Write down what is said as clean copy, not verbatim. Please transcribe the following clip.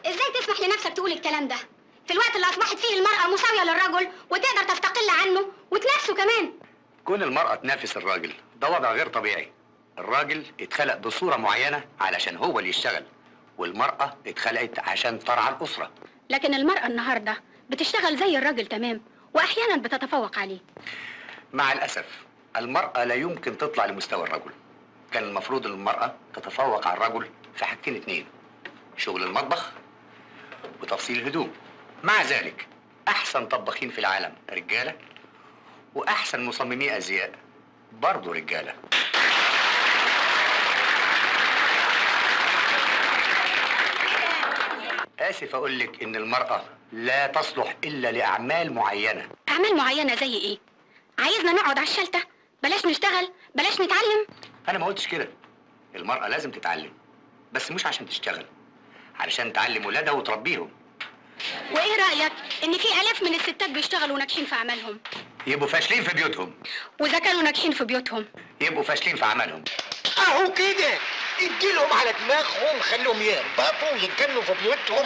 ازاي تسمح لنفسك تقول الكلام ده في الوقت اللي اصبحت فيه المرأة مساوية للرجل وتقدر تستقل عنه وتنافسه كمان؟ كون المرأة تنافس الراجل ده وضع غير طبيعي. الراجل اتخلق بصورة معينة علشان هو اللي يشتغل، والمرأة اتخلقت عشان ترعى الأسرة. لكن المرأة النهاردة بتشتغل زي الراجل تمام، واحيانا بتتفوق عليه. مع الأسف المرأة لا يمكن تطلع لمستوى الرجل. كان المفروض ان المرأة تتفوق على الرجل في حاجتين اتنين: شغل المطبخ وتفصيل الهدوم. مع ذلك أحسن طباخين في العالم رجالة، وأحسن مصممي أزياء برضه رجالة. آسف أقول لك إن المرأة لا تصلح إلا لأعمال معينة. أعمال معينة زي إيه؟ عايزنا نقعد على الشلتة؟ بلاش نشتغل، بلاش نتعلم؟ أنا ما قلتش كده. المرأة لازم تتعلم، بس مش عشان تشتغل، علشان تعلم ولادها وتربيهم. وإيه رأيك إن في آلاف من الستات بيشتغلوا ناجحين في أعمالهم؟ يبقوا فاشلين في بيوتهم. وإذا كانوا ناجحين في بيوتهم يبقوا فاشلين في عملهم. اهو كده اديلهم على دماغهم، خليهم يهبطوا ويتجنوا في بيوتهم.